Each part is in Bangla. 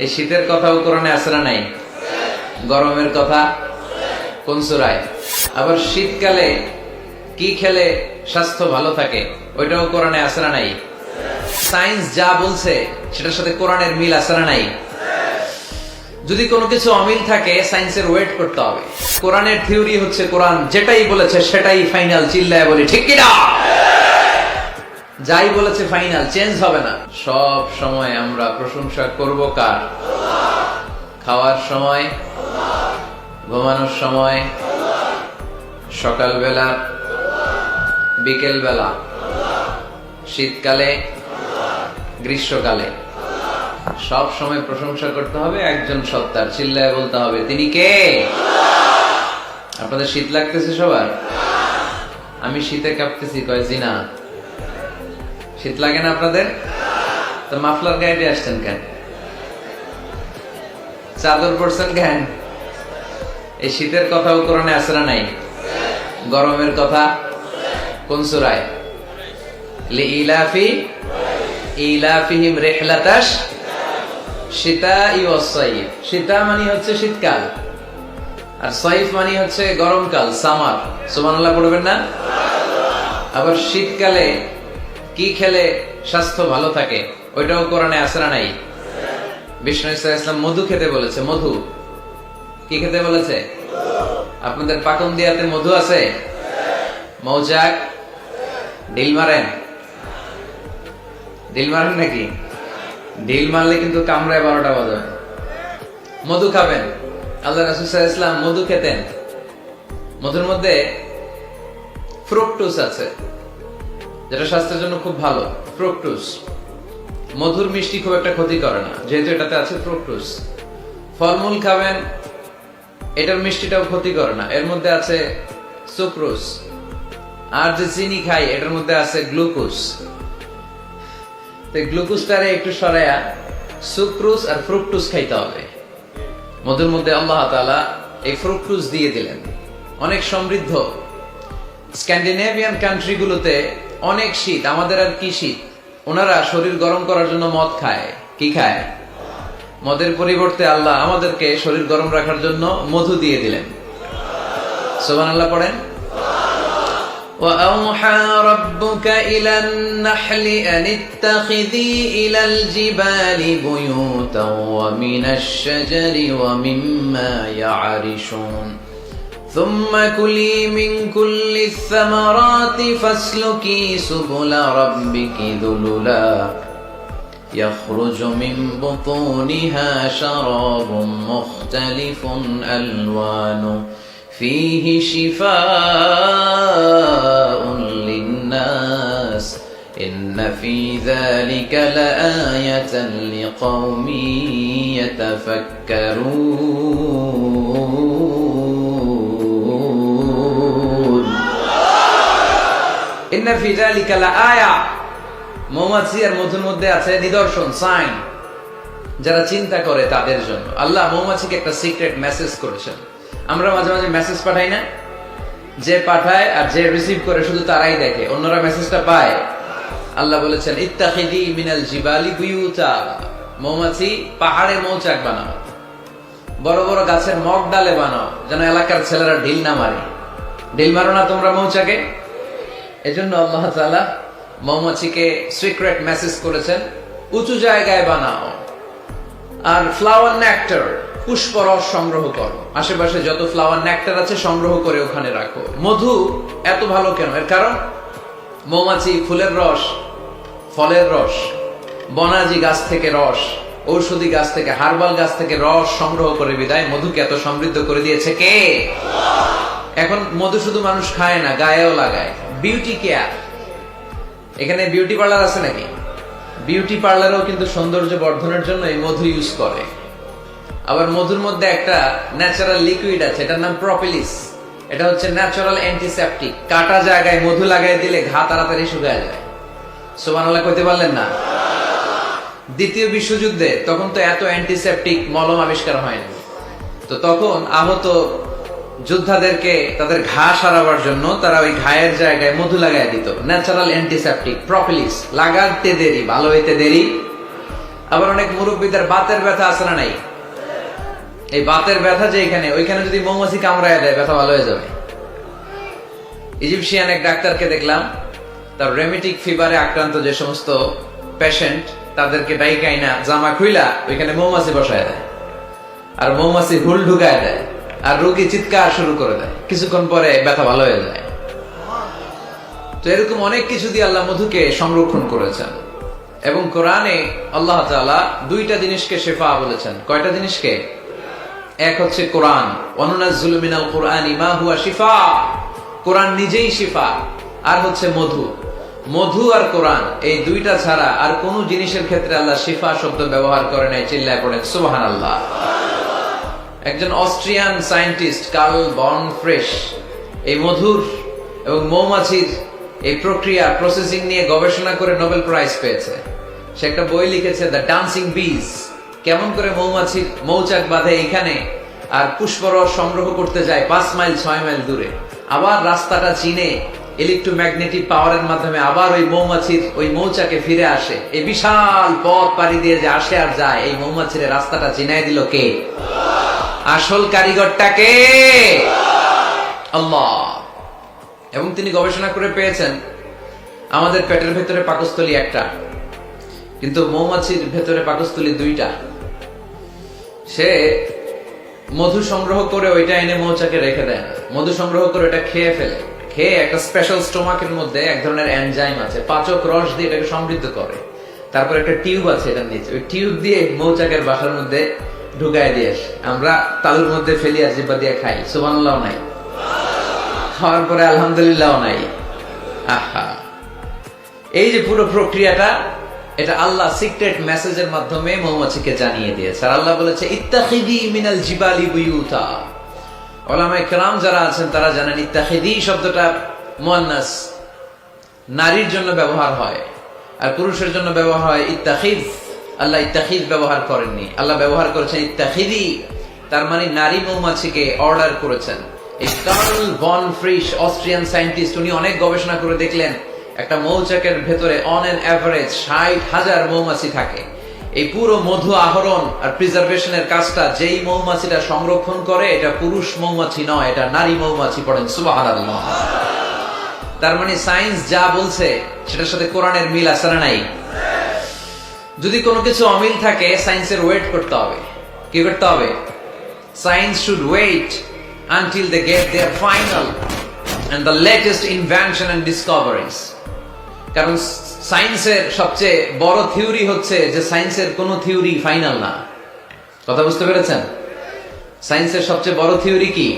এই শীতের কথাও কোরআনে আছে না নাই? গরমের কথা কোন সূরায়? আবার শীতকালে কি খেলে স্বাস্থ্য ভালো থাকে ওইটাও কোরআনে আছে না নাই? সায়েন্স যা বলছে সেটার সাথে কোরআনের মিল আছে না নাই? যদি কোনো কিছু অমিল থাকে সায়েন্সের ওয়েট করতে হবে। কোরআনের থিওরি হচ্ছে কোরআন যেটাই বলেছে সেটাই ফাইনাল, চিল্লায় বলি ঠিক কি না? যাই বলেছে ফাইনাল, চেঞ্জ হবে না। সব সময় আমরা প্রশংসা করব কার? খাওয়ার সময়, ঘুমানোর সময়, সকালবেলা, বিকেলবেলা, শীতকালে, গ্রীষ্মকালে, সব সময় প্রশংসা করতে হবে একজন সত্তার, চিল্লায় বলতে হবে তিনি কে? আপনাদের শীত লাগতেছে সবার? আমি শীতে কাঁপতেছি, কয় জি না। শীত লাগে না আপনাদের? তো মাফলার গায়ে দিয়ে আসছেন কেন? চাদর পড়ছেন কেন? এই শীতের কথাও কোরআনে আছে না নাই? গরমের কথা কোন সূরায়? লিইলাফি ইলাফিহিম রিহলাতাশ শিতাই ওয়াস সাইফ। শীতা মানে হচ্ছে শীতকাল, আর সাইফ মানে হচ্ছে গরমকাল, সামার। সুবহানাল্লাহ পড়বেন না? আবার শীতকালে কি খেলে স্বাস্থ্য ভালো থাকে ওইটাও কোরআনে আছে না নাই? বিষ্ণু ইসলাম মধু খেতে বলেছে। মধু কি খেতে বলেছে? আপনাদের পাকন দিয়াতে মধু আছে? মৌচাক ঢিল মারেন? ঢিল মারেন নাকি? ঢিল মারলে কিন্তু কামড়ায় 12টা বাজাবে। মধু খাবেন। আল্লাহ রাসূল সাল্লাল্লাহু আলাইহি ওয়াসাল্লাম মধু খেতেন। মধুর মধ্যে ফ্রুকটোজ আছে যেটা স্বাস্থ্যের জন্য খুব ভালো। ফ্রুকটোজ, মধুর মিষ্টি খুব একটা ক্ষতি করে না যেহেতু এটাতে আছে ফ্রুকটোজ। ফলমূল খাবেন, এটার মিষ্টিটাও ক্ষতি করে না, এর মধ্যে আছে সুক্রোজ। আর যে চিনি খাই এটার মধ্যে আছে গ্লুকোজ। গ্লুকোজটারে একটু সরাইয়া সুক্রোজ আর ফ্রুকটোজ খাইতে হবে। মধুর মধ্যে আল্লাহ তাআলা এই ফ্রুকটোজ দিয়ে দিলেন। অনেক সমৃদ্ধ। স্ক্যান্ডিনেভিয়ান কান্ট্রিগুলোতে অনেক শীত, আমাদের আর কি শীত? ওনারা শরীর গরম করার জন্য মদ খায়। কি খায়? মদের পরিবর্তে আল্লাহ আমাদেরকে শরীর গরম রাখার জন্য মধু দিয়ে দিলেন। সুবহানাল্লাহ পড়েন। وَأَوْحَى رَبُّكَ إِلَى النَّحْلِ أَنِ اتَّخِذِي إِلَى الْجِبَالِ بُيُوتًا وَمِنَ الشَّجَرِ وَمِمَّا يَعْرِشُونَ ثُمَّ كُلِي مِنْ كُلِّ الثَّمَرَاتِ فَاسْلُكِي سُبُلَ رَبِّكِ ذُلُلًا يَخْرُجُ مِنْ بُطُونِهَا شَرَابٌ مُخْتَلِفٌ أَلْوَانُهُ فيه شفاء للناس إن في ذلك لآية لقوم يتفكرون إن في ذلك لآية। মৌমাছি আর মধুর মধ্যে আছে নিদর্শন, সাইন। যারা চিন্তা করে তাদের জন্য আল্লাহ মৌমাছিকে একটা সিক্রেট মেসেজ করেছেন। আমরা মাঝে মাঝে মেসেজ পাঠাই না? যে পাঠায় আর যে রিসিভ করে শুধু তারাই দেখে, অন্যরা মেসেজটা পায়। আল্লাহ বলেছেন ইত্তাখিদি মিনাল জিবালি বুয়ুতা। মৌমাছি পাহাড়ে মৌচাক বানাও, বড় বড় গাছের মগ ডালে বানাও, যেন এলাকার ছেলেরা ঢিল না মারে। ঢিল মারো না তোমরা মৌচাকে। এজন্য আল্লাহ তাআলা মৌমাছিকে সিক্রেট মেসেজ করেছেন উঁচু জায়গায় বানাও। আর ফ্লাওয়ার নেক্টার, পুষ্পরস সংগ্রহ করো। আশেপাশে যত ফ্লাওয়ার নেক্টার আছে সংগ্রহ করে ওখানে রাখো। মধু এত ভালো কেন? এর কারণ মৌমাছি ফুলের রস, ফলের রস, বনাজি গাছ থেকে রস, ঔষধি গাছ থেকে, হার্বাল গাছ থেকে রস সংগ্রহ করে বিদায় মধুকে এত সমৃদ্ধ করে দিয়েছে কে? এখন মধু শুধু মানুষ খায় না, গায়েও লাগায়। Beauty care. এখানে বিউটি পার্লার আছে নাকি? বিউটি পার্লারও কিন্তু সৌন্দর্য বর্ধনের জন্য এই মধু ইউজ করে। আবার মধুর মধ্যে একটা ন্যাচারাল লিকুইড আছে, এটার নাম প্রপেলিস। এটা হচ্ছে ন্যাচারাল অ্যান্টিসেপটিক। কাটা জায়গায় মধু লাগাই দিলে ঘা তাড়াতাড়ি শুকায় যায়। সুবহানাল্লাহ কইতে পারলেন না? দ্বিতীয় বিশ্বযুদ্ধে তখন তো এত অ্যান্টিসেপটিক মলম আবিষ্কার হয়নি। তো তখন আহত যোদ্ধাদেরকে তাদের ঘা সারাবার জন্য তারা ওই ঘায়ের জায়গায় মধু লাগাই দিত। Natural antiseptic propolis. লাগাতে দেরি, ভালো হইতে দেরি। আবার অনেক মুরব্বীদের বাতের ব্যথা আছে না নাই? এই বাতের ব্যথা যে এখানে, ওইখানে যদি মৌমাছি কামড়ায় দেয় ব্যথা ভালো হয়ে যাবে। ইজিপশিয়ান এক ডাক্তারকে দেখলাম, তার রেমিটিক ফিভারে আক্রান্ত যে সমস্ত পেশেন্ট তাদেরকে ডাইকাইনা জামা খুইলা ওইখানে মৌমাছি বসায় দেয়, আর মৌমাছি হুল ঢুকায় দেয়, আর রোগী চিৎকার শুরু করে দেয়, কিছুক্ষণ পরে ব্যথা ভালো হয়ে যায়। তো এরকম অনেক কিছু দিয়ে আল্লাহ মধুকে সংরক্ষণ করেছেন। এবং কোরআনে আল্লাহ তাআলা দুইটা জিনিসকে শিফা বলেছেন। কয়টা জিনিসকে? এক হচ্ছে কোরআন, ওয়ানুনাজ্জিলু মিনাল কুরআনি মা হুয়া শিফা, কোরআন নিজেই শিফা। আর হচ্ছে মধু। মধু আর কোরআন, এই দুইটা ছাড়া আর কোন জিনিসের ক্ষেত্রে আল্লাহ শিফা শব্দ ব্যবহার করে নাই। চিল্লায় পড়েন সুবহানাল্লাহ। একজন অস্ট্রিয়ান সায়েন্টিস্ট কার্ল বর্ন ফ্রেশ এই মধুর এবং মৌমাছির এই প্রক্রিয়া প্রসেসিং নিয়ে গবেষণা করে নোবেল প্রাইজ পেয়েছে। সে একটা বই লিখেছে, দ্য ডান্সিং বিজ, কেমন করে মৌমাছির মৌচাক বাঁধে এখানে আর পুষ্পরস সংগ্রহ করতে যায় 5 মাইল 6 মাইল দূরে, আবার রাস্তাটা চিনে ইলেকট্রোম্যাগনেটিক পাওয়ারের মাধ্যমে আবার ওই মৌমাছির ওই মৌচাকে ফিরে আসে। এই বিশাল পথ পাড়ি দিয়ে যে আসে আর যায়, এই মৌমাছির রাস্তাটা চিনাই দিল কে? আসল কারিগরটা কে? আল্লাহ। এবং তিনি গবেষণা করে পেয়েছেন আমাদের পেটের ভেতরে পাকস্থলী একটা, কিন্তু মৌমাছির ভেতরে পাকস্থলী দুইটা। সে মধু সংগ্রহ করে ওইটা এনে মৌচাকে রেখে দেয় না, মধু সংগ্রহ করে ওটা খেয়ে ফেলে। খেয়ে একটা স্পেশাল স্টোমাকের মধ্যে এক ধরনের এনজাইম আছে, পাচক রস দিয়ে এটাকে সমৃদ্ধ করে। তারপর একটা টিউব আছে এটার নিচে, ওই টিউব দিয়ে মৌচাকের বাসার মধ্যে ঢুকায় দিয়ে আসে। আমরা তালুর মধ্যে ফেলি আর জিব্বা দিয়ে খাই, সুবহানাল্লাহ নাই, খাওয়ার পরে আলহামদুলিল্লাহ নাই। আহা, এই যে পুরো প্রক্রিয়াটা, এটা আল্লাহ সিক্রেট মেসেজের মাধ্যমে মৌমাছিকে জানিয়ে দিয়েছে। আর আল্লাহ বলেছে ইত্তাখিদি মিনাল জিবালি বুয়ুতা। উলামায়ে কেরাম যারা আছেন তারা জানেন ইত্তাখিদি শব্দটা মুয়ান্নাস, নারীর জন্য ব্যবহার হয়, আর পুরুষের জন্য ব্যবহার হয় ইত্তাখিদ। আল্লাহ ইত্তাখিদ ব্যবহার করেননি, আল্লাহ ব্যবহার করেছেন ইত্তাখিদি। তার মানে নারী মৌমাছিকে অর্ডার করেছেন। এই Karl von Frisch Austrian scientist, উনি অনেক গবেষণা করে দেখলেন একটা মৌচাকের ভেতরে অন এন এভারেজ 60,000 মৌমাছি থাকে। এই পুরো মধু আহরণ আর প্রিজার্ভেশনের কাজটা যেই মৌমাছিটা সংরক্ষণ করে, এটা পুরুষ মৌমাছি নয়, এটা নারী মৌমাছি। পড়েন সুবহানাল্লাহ। তার মানে সায়েন্স যা বলছে সেটার সাথে কোরআনের মিল আছে না নাই? যদি কোনো কিছু অমিল থাকে, সায়েন্সের ওয়েট করতে হবে। কি করতে হবে? Science should wait until they get their final and the latest invention and discoveries. কারণ সায়েন্সের সবচেয়ে বড় থিওরি হচ্ছে যে সায়েন্সের কোনো থিওরি ফাইনাল না। কথা বুঝতে পেরেছেন? সায়েন্সের সবচেয়ে বড় থিওরি কি?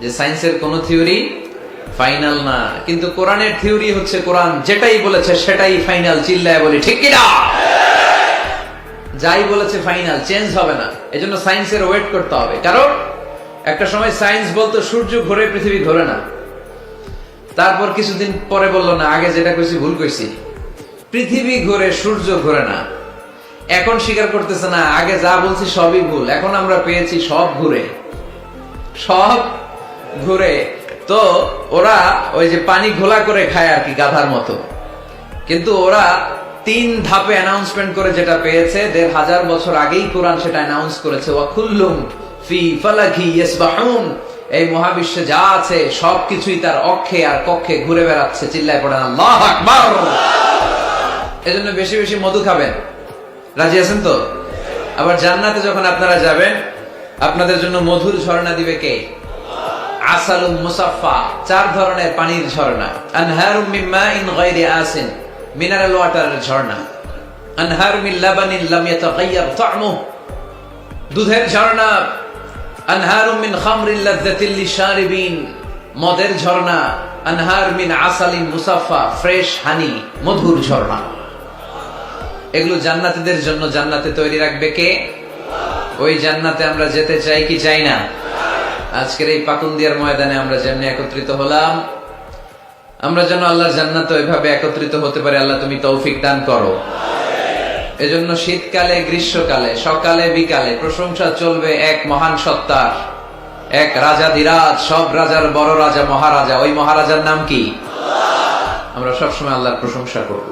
যে সায়েন্সের কোনো থিওরি ফাইনাল না। কিন্তু কোরআনের থিওরি হচ্ছে কোরআন যেটাই বলেছে সেটাই ফাইনাল। চিল্লায় বলি ঠিক কি না? যাই বলেছে ফাইনাল, চেঞ্জ হবে না। এজন্য সায়েন্সের ওয়েট করতে হবে। কারণ একটা সময় সায়েন্স বলতো সূর্য ঘোরে, পৃথিবী ঘোরে না। তারপর কিছুদিন পরে বললো না, আগে যেটা কইছি ভুল কইছি, পৃথিবী ঘোরে, সূর্য ঘোরে না। এখন স্বীকার করতেছে না, আগে যা বলছি সবই ভুল। এখন আমরা পেয়েছি সব ঘুরে, সব ঘুরে। তো ওরা ওই যে পানি ঘোলা করে খায় আর কি, গাধার মতো। কিন্তু ওরা 3 ধাপে অ্যানাউন্সমেন্ট করে যেটা পেয়েছে, 1500 বছর আগেই কোরআন সেটা অ্যানাউন্স করেছে। ওয়া কুল্লুম ফি ফালাকি ইয়াসবাহুন। এই মহাবিশ্বে যা আছে সবকিছুই তার অক্ষে আর কক্ষে ঘুরে বেড়াচ্ছে। চিল্লায় পড়েন আল্লাহু আকবার। এজন্য বেশি বেশি মধু খাবেন। রাজি আছেন তো? আবার জান্নাতে যখন আপনারা যাবেন, আপনাদের জন্য মধুর ঝর্ণা দিবে কে? আসালুম মুসাফফা, 4 ধরনের পানির ঝর্ণা। আনহারুম মিন মাইন গায়রি আসিন, মিনারেল ওয়াটারের ঝর্ণা। আনহারুম মিন লাবানিন লাম ইয়াতাগায়্যার তা'মুহু, দুধের ঝর্ণা। আনহারুম মিন খামরিন লাযযাতিল লিশারিবিন, মদের ঝর্ণা। আনহার মিন আসালিন মুসাফফা, ফ্রেশ হানি, মধুর ঝর্ণা। এগুলো জান্নাতীদের জন্য জান্নাতে তৈরি রাখবে কে? ওই জান্নাতে আমরা যেতে চাই কি চাই না? আজকের এই পাকুন্দিয়ার ময়দানে আমরা যেমনি একত্রিত হলাম, আমরা যেন আল্লাহর জান্নাতে ওইভাবে একত্রিত হতে পারি। আল্লাহ তুমি তৌফিক দান করো। এজন্য শীতকালে, গ্রীষ্মকালে, সকালে বিকালে প্রশংসা চলবে এক মহান সত্তার, এক রাজাধিরাজ, সব রাজার বড় রাজা, মহারাজা। ওই মহারাজার নাম কি? আমরা সবসময় আল্লাহর প্রশংসা করব।